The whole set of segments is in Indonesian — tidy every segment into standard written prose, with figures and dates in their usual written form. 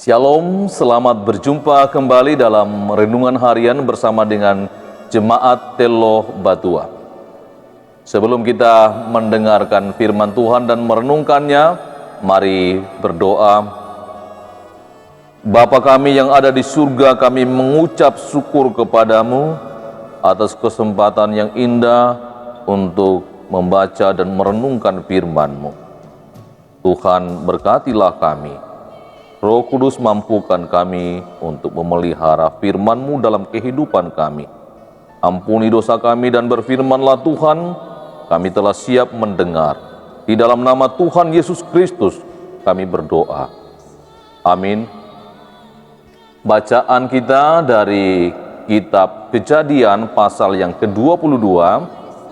Shalom, selamat berjumpa kembali dalam renungan harian bersama dengan Jemaat Teloh Batua. Sebelum kita mendengarkan firman Tuhan dan merenungkannya, mari berdoa. Bapa kami yang ada di surga, kami mengucap syukur kepadamu atas kesempatan yang indah untuk membaca dan merenungkan firman-Mu. Tuhan, berkatilah kami. Roh Kudus, mampukan kami untuk memelihara firman-Mu dalam kehidupan kami. Ampuni dosa kami dan berfirmanlah Tuhan, kami telah siap mendengar. Di dalam nama Tuhan Yesus Kristus kami berdoa. Amin. Bacaan kita dari kitab Kejadian pasal yang ke-22,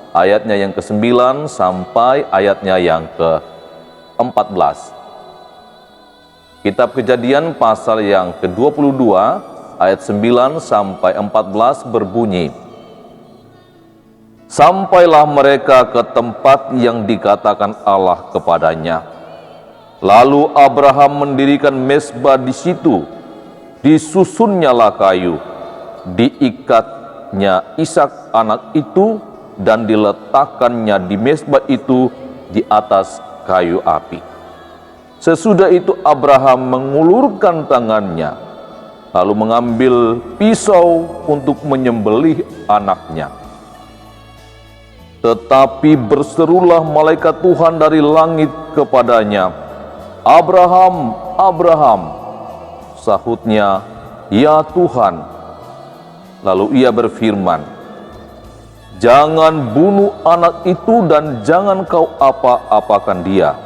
ayatnya yang ke-9 sampai ayatnya yang ke-14. Kitab Kejadian pasal yang ke-22 ayat 9 sampai 14 berbunyi, sampailah mereka ke tempat yang dikatakan Allah kepadanya. Lalu Abraham mendirikan mezbah di situ, disusunnyalah kayu, diikatnya Ishak anak itu dan diletakkannya di mezbah itu di atas kayu api. Sesudah itu Abraham mengulurkan tangannya, lalu mengambil pisau untuk menyembelih anaknya. Tetapi berserulah malaikat Tuhan dari langit kepadanya, "Abraham, Abraham." Sahutnya, "Ya Tuhan." Lalu ia berfirman, "Jangan bunuh anak itu dan jangan kau apa-apakan dia.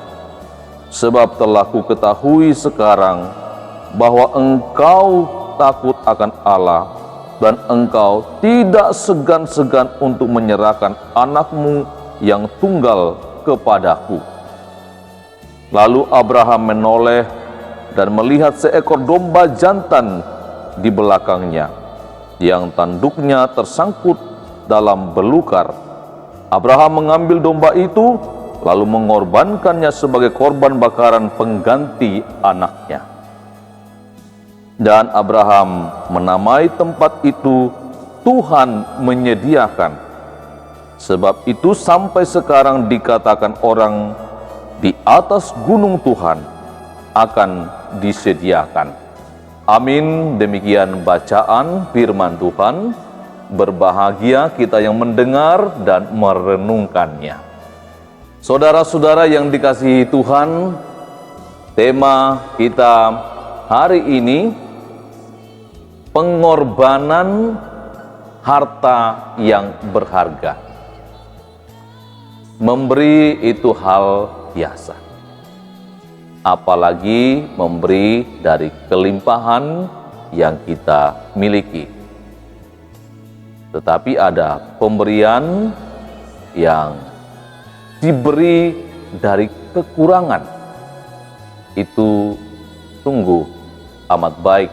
Sebab telah ku ketahui sekarang bahwa engkau takut akan Allah dan engkau tidak segan-segan untuk menyerahkan anakmu yang tunggal kepadaku." Lalu Abraham menoleh dan melihat seekor domba jantan di belakangnya, yang tanduknya tersangkut dalam belukar. Abraham mengambil domba itu, lalu mengorbankannya sebagai korban bakaran pengganti anaknya. Dan Abraham menamai tempat itu Tuhan menyediakan. Sebab itu sampai sekarang dikatakan orang, di atas gunung Tuhan akan disediakan. Amin. Demikian bacaan firman Tuhan. Berbahagia kita yang mendengar dan merenungkannya. Saudara-saudara yang dikasihi Tuhan, tema kita hari ini pengorbanan harta yang berharga. Memberi itu hal biasa, apalagi memberi dari kelimpahan yang kita miliki. Tetapi ada pemberian yang diberi dari kekurangan, itu sungguh amat baik.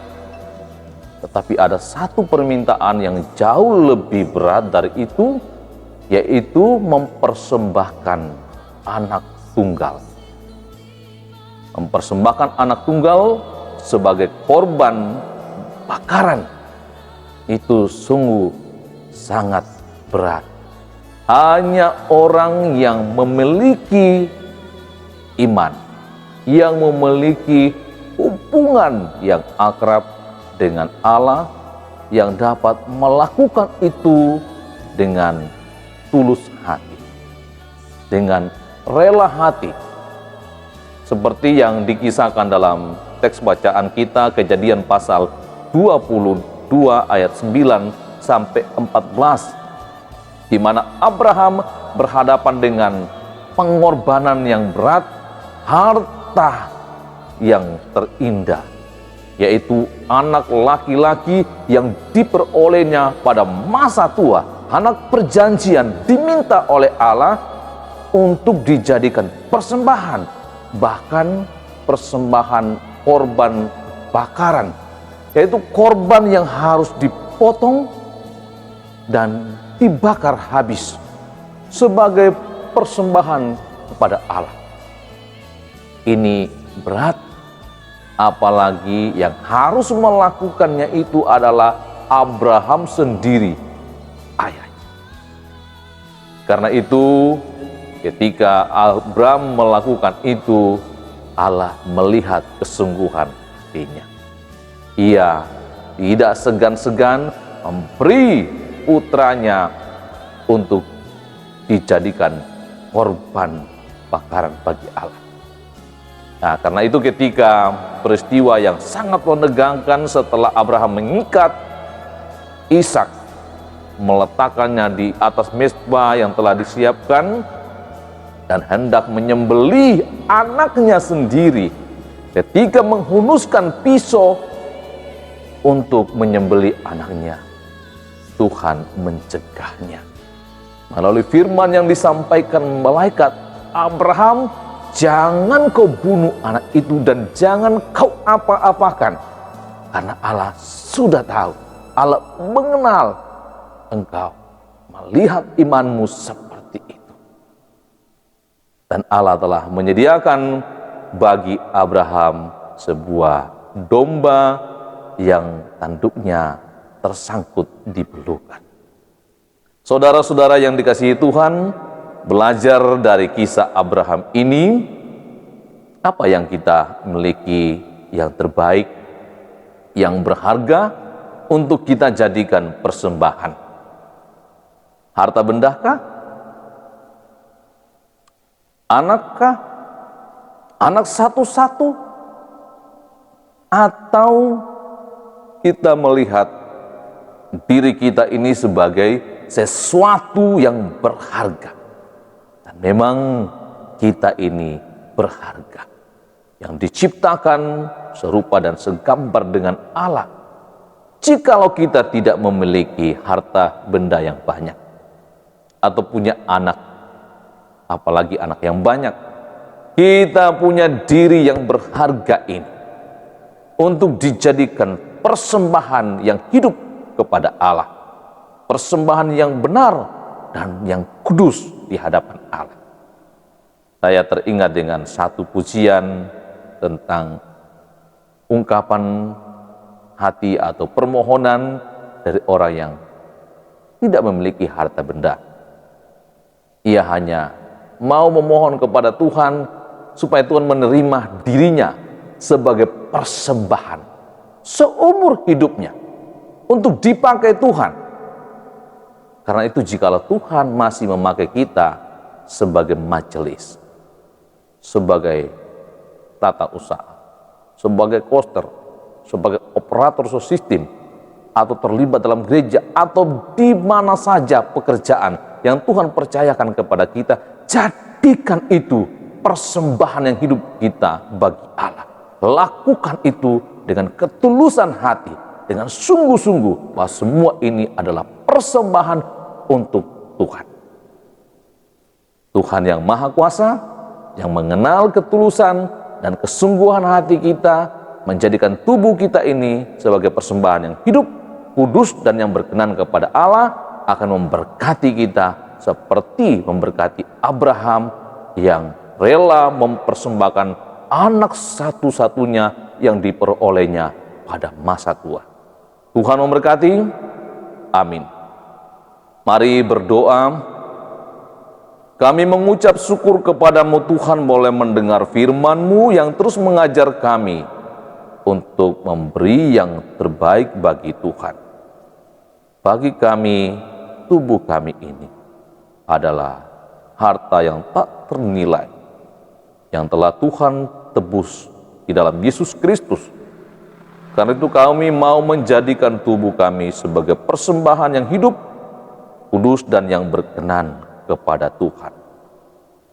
Tetapi ada satu permintaan yang jauh lebih berat dari itu, yaitu mempersembahkan anak tunggal. Mempersembahkan anak tunggal sebagai korban bakaran, itu sungguh sangat berat. Hanya orang yang memiliki iman, yang memiliki hubungan yang akrab dengan Allah, yang dapat melakukan itu dengan tulus hati, dengan rela hati. Seperti yang dikisahkan dalam teks bacaan kita, Kejadian pasal 22 ayat 9 sampai 14. Di mana Abraham berhadapan dengan pengorbanan yang berat, harta yang terindah, yaitu anak laki-laki yang diperolehnya pada masa tua, anak perjanjian diminta oleh Allah untuk dijadikan persembahan, bahkan persembahan korban bakaran, yaitu korban yang harus dipotong dan dibakar habis sebagai persembahan kepada Allah. Ini berat, Apalagi yang harus melakukannya itu adalah Abraham sendiri, ayahnya. Karena itu, ketika Abraham melakukan itu, Allah melihat kesungguhan hatinya. Ia tidak segan-segan memberi putranya untuk dijadikan korban bakaran bagi Allah. Nah, karena itu ketika peristiwa yang sangat menegangkan setelah Abraham mengikat Ishak, meletakkannya di atas mezbah yang telah disiapkan dan hendak menyembelih anaknya sendiri, ketika menghunuskan pisau untuk menyembelih anaknya, Tuhan mencegahnya melalui firman yang disampaikan malaikat, Abraham, jangan kau bunuh anak itu dan jangan kau apa-apakan, karena Allah sudah tahu, Allah mengenal engkau, melihat imanmu seperti itu. Dan Allah telah menyediakan bagi Abraham sebuah domba yang tanduknya tersangkut di belukan. Saudara-saudara yang dikasihi Tuhan, belajar dari kisah Abraham ini, apa yang kita miliki yang terbaik, yang berharga untuk kita jadikan persembahan? Harta bendakah? Anakkah? Anak satu-satu? Atau kita melihat diri kita ini sebagai sesuatu yang berharga? Dan memang kita ini berharga, yang diciptakan serupa dan segambar dengan Allah. Jikalau kita tidak memiliki harta benda yang banyak atau punya anak, apalagi anak yang banyak, kita punya diri yang berharga ini untuk dijadikan persembahan yang hidup kepada Allah, persembahan yang benar dan yang kudus di hadapan Allah. Saya teringat dengan satu pujian tentang ungkapan hati atau permohonan dari orang yang tidak memiliki harta benda. Ia hanya mau memohon kepada Tuhan supaya Tuhan menerima dirinya sebagai persembahan seumur hidupnya untuk dipakai Tuhan. Karena itu jikalau Tuhan masih memakai kita sebagai majelis, sebagai tata usaha, sebagai koster, sebagai operator sistem, atau terlibat dalam gereja, atau di mana saja pekerjaan yang Tuhan percayakan kepada kita, jadikan itu persembahan yang hidup kita bagi Allah. Lakukan itu dengan ketulusan hati, dengan sungguh-sungguh, bahwa semua ini adalah persembahan untuk Tuhan. Tuhan yang Maha Kuasa, yang mengenal ketulusan dan kesungguhan hati kita, menjadikan tubuh kita ini sebagai persembahan yang hidup, kudus, dan yang berkenan kepada Allah, akan memberkati kita seperti memberkati Abraham yang rela mempersembahkan anak satu-satunya yang diperolehnya pada masa tua. Tuhan memberkati. Amin. Mari berdoa. Kami mengucap syukur kepadamu Tuhan, boleh mendengar firman-Mu yang terus mengajar kami untuk memberi yang terbaik bagi Tuhan. Bagi kami, tubuh kami ini adalah harta yang tak ternilai, yang telah Tuhan tebus di dalam Yesus Kristus. Karena itu kami mau menjadikan tubuh kami sebagai persembahan yang hidup, kudus, dan yang berkenan kepada Tuhan.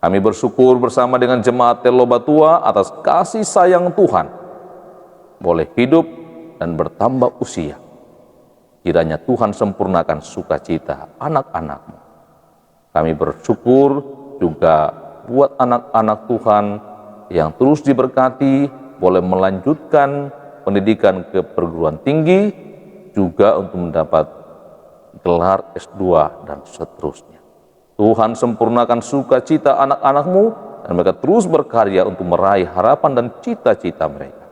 Kami bersyukur bersama dengan jemaat Telobatua atas kasih sayang Tuhan, boleh hidup dan bertambah usia. Kiranya Tuhan sempurnakan sukacita anak-anak-Mu. Kami bersyukur juga buat anak-anak Tuhan yang terus diberkati, boleh melanjutkan pendidikan ke perguruan tinggi, juga untuk mendapat gelar S2 dan seterusnya. Tuhan sempurnakan sukacita anak-anak-Mu, dan mereka terus berkarya untuk meraih harapan dan cita-cita mereka.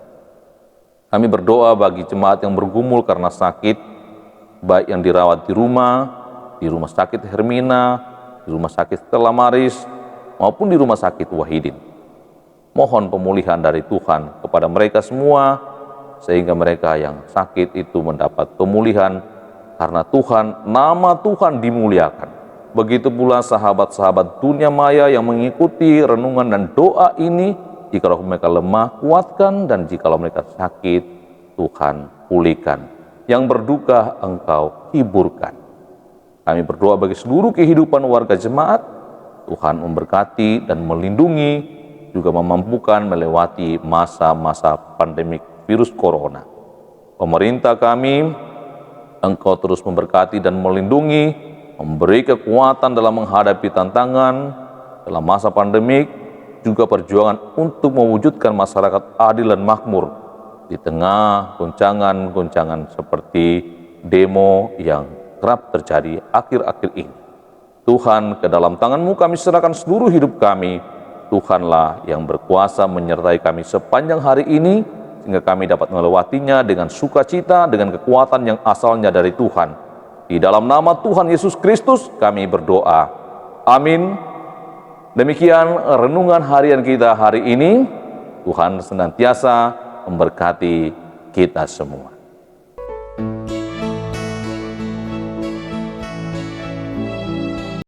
Kami berdoa bagi jemaat yang bergumul karena sakit, baik yang dirawat di rumah sakit Hermina, di rumah sakit Stella Maris, maupun di rumah sakit Wahidin. Mohon pemulihan dari Tuhan kepada mereka semua, sehingga mereka yang sakit itu mendapat pemulihan, karena Tuhan, nama Tuhan dimuliakan. Begitu pula sahabat-sahabat dunia maya yang mengikuti renungan dan doa ini, jikalau mereka lemah, kuatkan, dan jikalau mereka sakit, Tuhan pulihkan. Yang berduka, Engkau hiburkan. Kami berdoa bagi seluruh kehidupan warga jemaat, Tuhan memberkati dan melindungi, juga memampukan melewati masa-masa pandemik virus corona. Pemerintah kami, Engkau terus memberkati dan melindungi, memberi kekuatan dalam menghadapi tantangan dalam masa pandemik, juga perjuangan untuk mewujudkan masyarakat adil dan makmur di tengah goncangan-goncangan seperti demo yang kerap terjadi akhir-akhir ini. Tuhan, ke dalam tangan-Mu kami serahkan seluruh hidup kami. Tuhanlah yang berkuasa menyertai kami sepanjang hari ini, sehingga kami dapat melewatinya dengan sukacita, dengan kekuatan yang asalnya dari Tuhan. Di dalam nama Tuhan Yesus Kristus kami berdoa. Amin. Demikian renungan harian kita hari ini. Tuhan senantiasa memberkati kita semua.